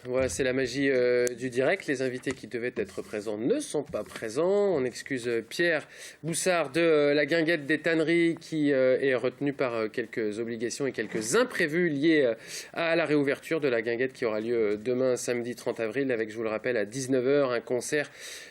Voilà, c'est la magie du direct. Les invités qui devaient être présents ne sont pas présents. On excuse Pierre Boussard de la Guinguette des Tanneries qui est retenu par quelques obligations et quelques imprévus liés à la réouverture de la Guinguette qui aura lieu demain, samedi 30 avril, avec, je vous le rappelle, à 19h, un concert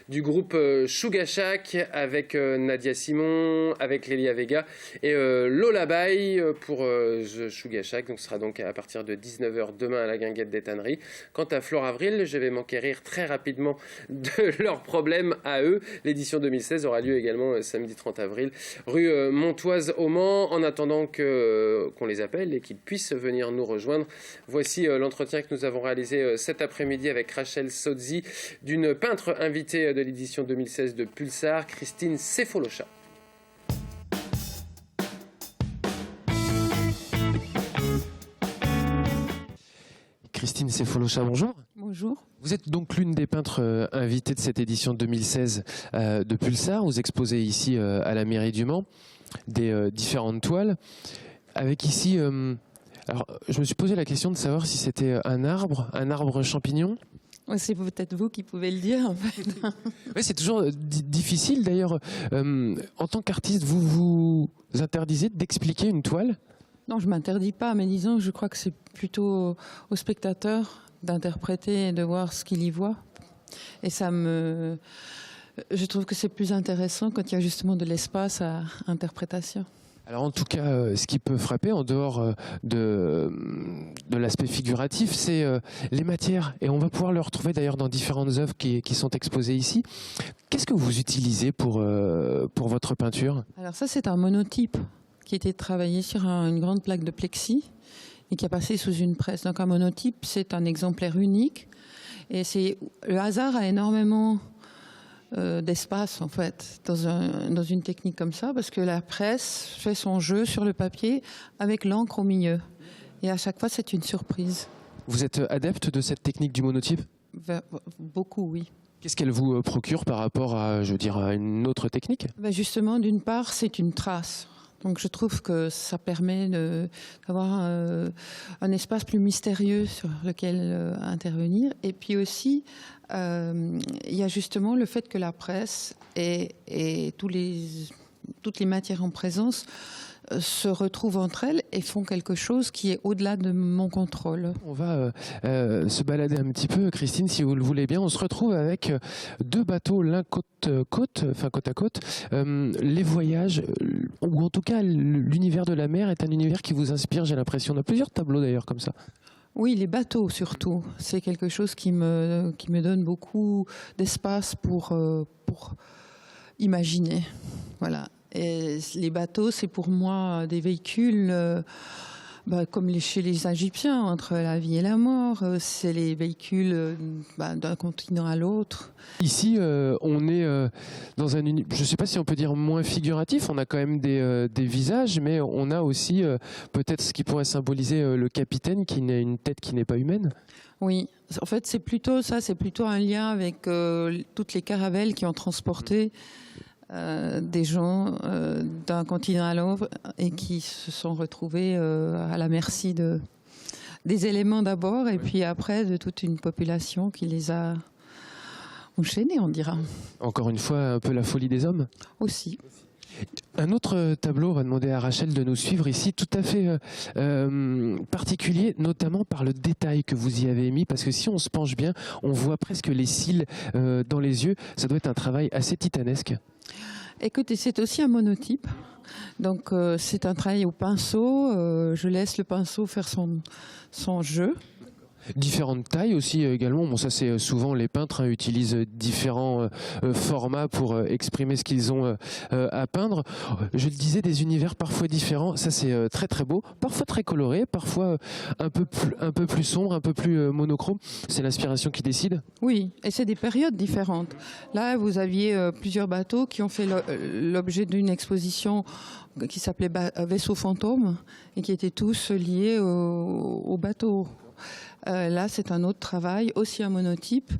du groupe Sugar Shack avec Nadia Simon, avec Lélia Vega et Lola Bay pour The Sugar Shack. Donc, ce sera donc à partir de 19h demain à la Guinguette des Tanneries. Quant à Flore Avril, je vais m'enquérir très rapidement de leurs problèmes à eux. L'édition 2016 aura lieu également samedi 30 avril, rue Montoise au Mans. En attendant qu'on les appelle et qu'ils puissent venir nous rejoindre, voici l'entretien que nous avons réalisé cet après-midi avec Rachel Sozzi, d'une peintre invitée de l'édition 2016 de Pulsar, Christine Sefolosha. Christine Sefolosha, bonjour. Bonjour. Vous êtes donc l'une des peintres invitées de cette édition 2016 de Pulsar. Vous exposez ici à la mairie du Mans des différentes toiles. Avec ici, alors je me suis posé la question de savoir si c'était un arbre champignon. C'est peut-être vous qui pouvez le dire en fait. Oui, c'est toujours difficile d'ailleurs. En tant qu'artiste, vous vous interdisez d'expliquer une toile ? Non, je ne m'interdis pas, mais disons que je crois que c'est plutôt au spectateur d'interpréter et de voir ce qu'il y voit. Et je trouve que c'est plus intéressant quand il y a justement de l'espace à interprétation. Alors en tout cas, ce qui peut frapper en dehors de l'aspect figuratif, c'est les matières. Et on va pouvoir le retrouver d'ailleurs dans différentes œuvres qui sont exposées ici. Qu'est-ce que vous utilisez pour votre peinture ? Alors ça, c'est un monotype qui a été travaillé sur une grande plaque de plexi et qui a passé sous une presse. Donc un monotype, c'est un exemplaire unique. Et le hasard a énormément d'espace en fait dans une technique comme ça, parce que la presse fait son jeu sur le papier avec l'encre au milieu. Et à chaque fois, c'est une surprise. Vous êtes adepte de cette technique du monotype ? Beaucoup, oui. Qu'est-ce qu'elle vous procure par rapport à une autre technique ? Justement, d'une part, c'est une trace. Donc je trouve que ça permet d'avoir un espace plus mystérieux sur lequel intervenir. Et puis aussi, il y a justement le fait que la presse et toutes les matières en présence se retrouvent entre elles et font quelque chose qui est au-delà de mon contrôle. On va se balader un petit peu, Christine, si vous le voulez bien. On se retrouve avec deux bateaux, l'un côte à côte. Les voyages, ou en tout cas l'univers de la mer est un univers qui vous inspire, j'ai l'impression. On a plusieurs tableaux d'ailleurs comme ça. Oui, les bateaux surtout. C'est quelque chose qui me donne beaucoup d'espace pour imaginer. Voilà. Et les bateaux, c'est pour moi des véhicules comme chez les Égyptiens, entre la vie et la mort. C'est les véhicules d'un continent à l'autre. Ici, on est dans un univers, je ne sais pas si on peut dire moins figuratif, on a quand même des visages, mais on a aussi peut-être ce qui pourrait symboliser le capitaine qui n'a une tête qui n'est pas humaine. Oui, en fait c'est plutôt un lien avec toutes les caravelles qui ont transporté des gens d'un continent à l'autre et qui se sont retrouvés à la merci des éléments d'abord et puis après de toute une population qui les a enchaînés, on dira. Encore une fois, un peu la folie des hommes ? Aussi. Un autre tableau, on va demander à Rachel de nous suivre ici, tout à fait particulier, notamment par le détail que vous y avez mis, parce que si on se penche bien, on voit presque les cils dans les yeux. Ça doit être un travail assez titanesque. Écoutez, c'est aussi un monotype. Donc c'est un travail au pinceau. Je laisse le pinceau faire son jeu. Différentes tailles aussi également. Bon, ça c'est souvent les peintres utilisent différents formats pour exprimer ce qu'ils ont à peindre. Je le disais, des univers parfois différents. Ça c'est très très beau, parfois très coloré, parfois un peu plus sombre, un peu plus monochrome. C'est l'inspiration qui décide. Oui, et c'est des périodes différentes. Là, vous aviez plusieurs bateaux qui ont fait l'objet d'une exposition qui s'appelait Vaisseau fantôme et qui étaient tous liés au bateau. Là, c'est un autre travail, aussi un monotype,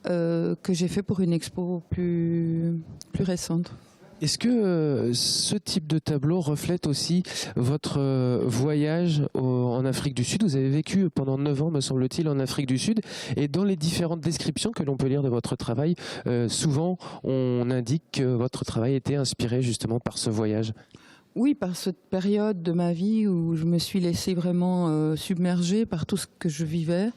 que j'ai fait pour une expo plus récente. Est-ce que ce type de tableau reflète aussi votre voyage en Afrique du Sud? Vous avez vécu pendant 9 ans, me semble-t-il, en Afrique du Sud. Et dans les différentes descriptions que l'on peut lire de votre travail, souvent on indique que votre travail était inspiré justement par ce voyage. Oui, par cette période de ma vie où je me suis laissée vraiment submerger par tout ce que je vivais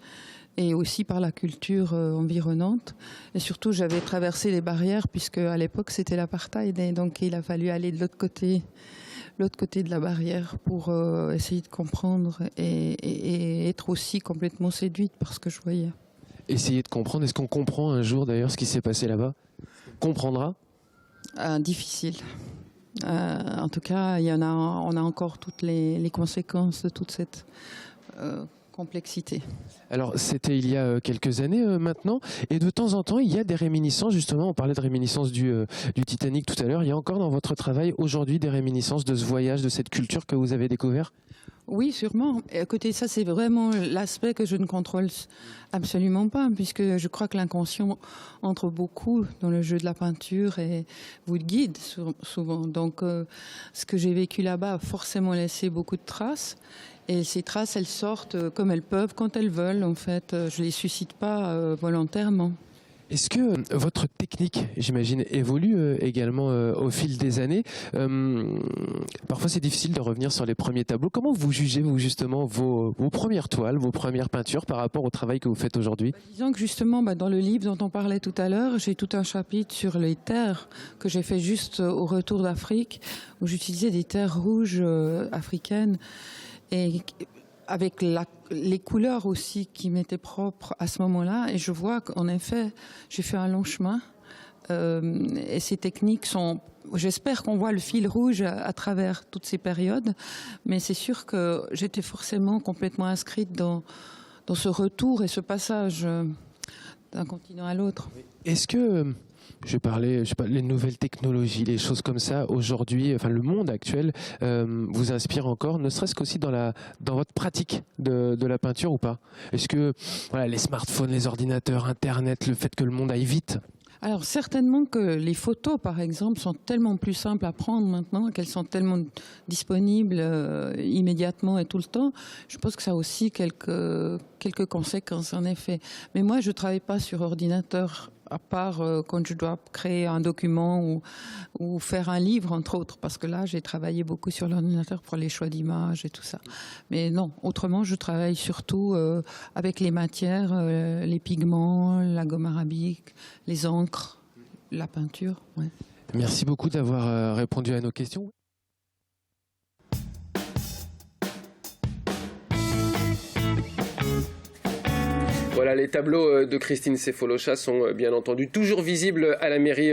et aussi par la culture environnante. Et surtout, j'avais traversé les barrières puisque à l'époque, c'était l'apartheid. Et donc, il a fallu aller de l'autre côté de la barrière pour essayer de comprendre et être aussi complètement séduite par ce que je voyais. Essayer de comprendre. Est-ce qu'on comprend un jour d'ailleurs ce qui s'est passé là-bas? Comprendra? Difficile. En tout cas, on a encore toutes les conséquences de toute cette complexité. Alors, c'était il y a quelques années maintenant, et de temps en temps, il y a des réminiscences, justement, on parlait de réminiscences du Titanic tout à l'heure, il y a encore dans votre travail aujourd'hui des réminiscences de ce voyage, de cette culture que vous avez découvert? Oui, sûrement. Et à côté de ça, c'est vraiment l'aspect que je ne contrôle absolument pas, puisque je crois que l'inconscient entre beaucoup dans le jeu de la peinture et vous guide souvent. Donc, ce que j'ai vécu là-bas a forcément laissé beaucoup de traces. Et ces traces, elles sortent comme elles peuvent, quand elles veulent. En fait, je les suscite pas volontairement. Est-ce que votre technique, j'imagine, évolue également au fil des années? Parfois, c'est difficile de revenir sur les premiers tableaux. Comment vous jugez, vous, justement, vos premières toiles, vos premières peintures par rapport au travail que vous faites aujourd'hui? Disons que justement, dans le livre dont on parlait tout à l'heure, j'ai tout un chapitre sur les terres que j'ai fait juste au retour d'Afrique, où j'utilisais des terres rouges africaines. Et avec les couleurs aussi qui m'étaient propres à ce moment-là. Et je vois qu'en effet, j'ai fait un long chemin. Et ces techniques sont... J'espère qu'on voit le fil rouge à travers toutes ces périodes. Mais c'est sûr que j'étais forcément complètement inscrite dans ce retour et ce passage d'un continent à l'autre. Est-ce que... Je parlais les nouvelles technologies, les choses comme ça, aujourd'hui, enfin le monde actuel vous inspire encore, ne serait-ce qu'aussi dans votre pratique de la peinture ou pas? Est-ce que voilà, les smartphones, les ordinateurs, Internet, le fait que le monde aille vite? Alors certainement que les photos, par exemple, sont tellement plus simples à prendre maintenant, qu'elles sont tellement disponibles immédiatement et tout le temps. Je pense que ça a aussi quelques conséquences, en effet. Mais moi, je ne travaille pas sur ordinateur, à part quand je dois créer un document ou faire un livre, entre autres, parce que là, j'ai travaillé beaucoup sur l'ordinateur pour les choix d'images et tout ça. Mais non, autrement, je travaille surtout avec les matières, les pigments, la gomme arabique, les encres, la peinture. Ouais. Merci beaucoup d'avoir répondu à nos questions. Voilà, les tableaux de Christine Sefolocha sont bien entendu toujours visibles à la mairie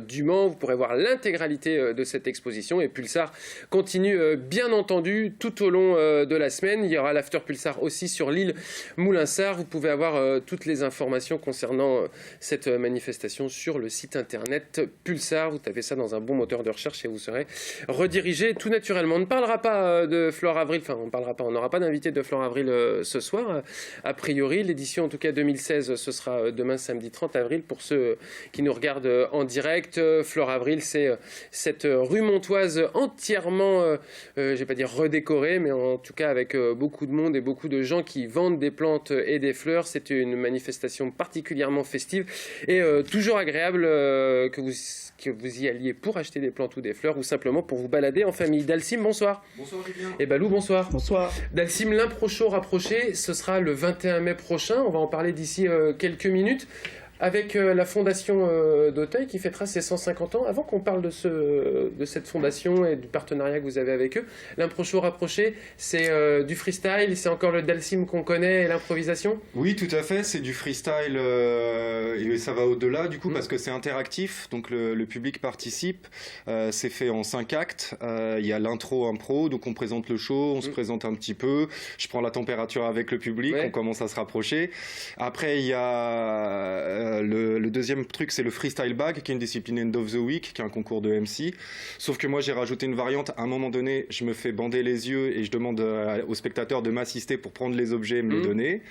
du Mans. Vous pourrez voir l'intégralité de cette exposition. Et Pulsar continue bien entendu tout au long de la semaine. Il y aura l'After Pulsar aussi sur l'île Moulinsart. Vous pouvez avoir toutes les informations concernant cette manifestation sur le site internet Pulsar. Vous tapez ça dans un bon moteur de recherche et vous serez redirigé tout naturellement. On ne parlera pas de Flore Avril, enfin on n'aura pas d'invité de Flore Avril ce soir. A priori, l'édition en tout cas 2016, ce sera demain samedi 30 avril. Pour ceux qui nous regardent en direct, Flore Avril, c'est cette rue montoise entièrement, je vais pas dire redécorée, mais en tout cas avec beaucoup de monde et beaucoup de gens qui vendent des plantes et des fleurs. C'est une manifestation particulièrement festive et toujours agréable que vous y alliez pour acheter des plantes ou des fleurs ou simplement pour vous balader en famille. Dalcim, bonsoir. Bonsoir Julien. Et Balou, bonsoir. Bonsoir. Dalcim, l'Impro Show rapproché, ce sera le 21 mai prochain. On va en parler d'ici quelques minutes. Avec la fondation d'Auteuil qui fêtera ses 150 ans. Avant qu'on parle de cette fondation et du partenariat que vous avez avec eux, l'Impro Show rapproché, c'est du freestyle, c'est encore le Dalcim qu'on connaît et l'improvisation? Oui, tout à fait, c'est du freestyle et ça va au-delà du coup parce que c'est interactif, donc le public participe. C'est fait en 5 actes. Il y a l'intro impro, donc on présente le show, on se présente un petit peu, je prends la température avec le public, on commence à se rapprocher. Après, il y a Le deuxième truc, c'est le freestyle bag, qui est une discipline end of the week, qui est un concours de MC. Sauf que moi, j'ai rajouté une variante. À un moment donné, je me fais bander les yeux et je demande aux spectateurs de m'assister pour prendre les objets et me les donner.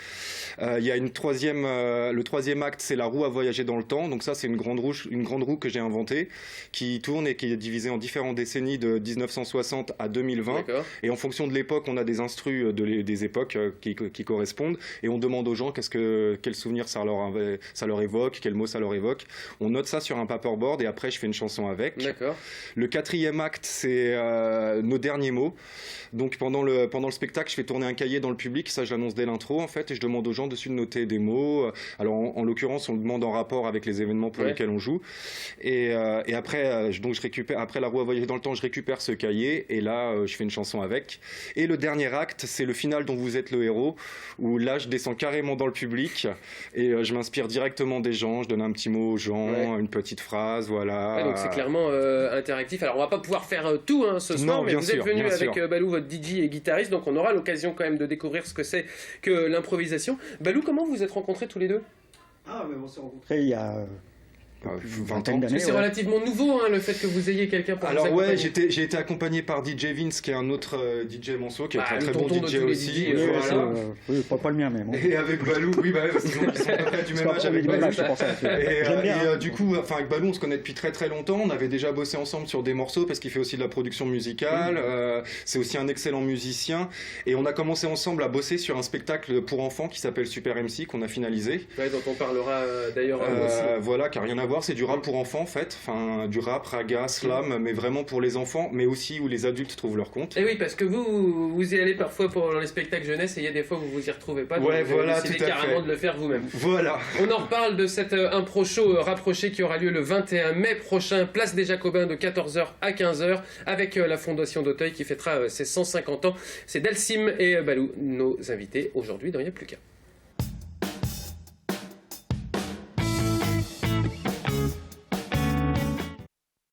Il y a le troisième acte, c'est la roue à voyager dans le temps. Donc ça, c'est une grande roue que j'ai inventée, qui tourne et qui est divisée en différentes décennies de 1960 à 2020. Et en fonction de l'époque, on a des instrus des époques qui correspondent. Et on demande aux gens quel souvenir ça leur évoque, quel mot ça leur évoque. On note ça sur un paperboard et après, je fais une chanson avec. Le quatrième acte, c'est nos derniers mots. Donc pendant le spectacle, je fais tourner un cahier dans le public, ça je l'annonce dès l'intro en fait, et je demande aux gens dessus de noter des mots. Alors en l'occurrence, on le demande en rapport avec les événements pour lesquels on joue. Et après, donc je récupère, après la roue à voyager dans le temps, je récupère ce cahier et là, je fais une chanson avec. Et le dernier acte, c'est le final dont vous êtes le héros, où là, je descends carrément dans le public et je m'inspire directement des gens, je donne un petit mot aux gens, une petite phrase, voilà. Donc c'est clairement interactif. Alors on va pas pouvoir faire tout ce soir, mais vous êtes venu avec Balou, votre DJ et guitariste, donc on aura l'occasion quand même de découvrir ce que c'est que l'improvisation. Balou, comment vous vous êtes rencontrés tous les deux? On s'est rencontrés il y a 20 ans. C'est relativement nouveau le fait que vous ayez quelqu'un pour vous accompagner. Alors j'ai été accompagné par DJ Vince, qui est un autre DJ Monceau, qui est très très bon DJ aussi. Pas le mien mais bon. Et avec Balou, parce qu'ils sont à peu près du même âge avec Balou. Et du coup, avec Balou, on se connaît depuis très très longtemps. On avait déjà bossé ensemble sur des morceaux parce qu'il fait aussi de la production musicale. C'est aussi un excellent musicien. Et on a commencé ensemble à bosser sur un spectacle pour enfants qui s'appelle Super MC, qu'on a finalisé. Dont on parlera d'ailleurs aussi. Voilà, qui n'a rien à voir. C'est du rap pour enfants en fait, enfin du rap, raga, slam, mais vraiment pour les enfants, mais aussi où les adultes trouvent leur compte. Et oui, parce que vous y allez parfois pour les spectacles jeunesse et il y a des fois où vous vous y retrouvez pas, donc vous avez décidé carrément de le faire vous-même. Voilà. On en reparle de cette impro show rapprochée qui aura lieu le 21 mai prochain, place des Jacobins de 14h à 15h, avec la Fondation d'Auteuil qui fêtera ses 150 ans. C'est Dalsim et Balou, nos invités aujourd'hui dans Il n'y a plus qu'à.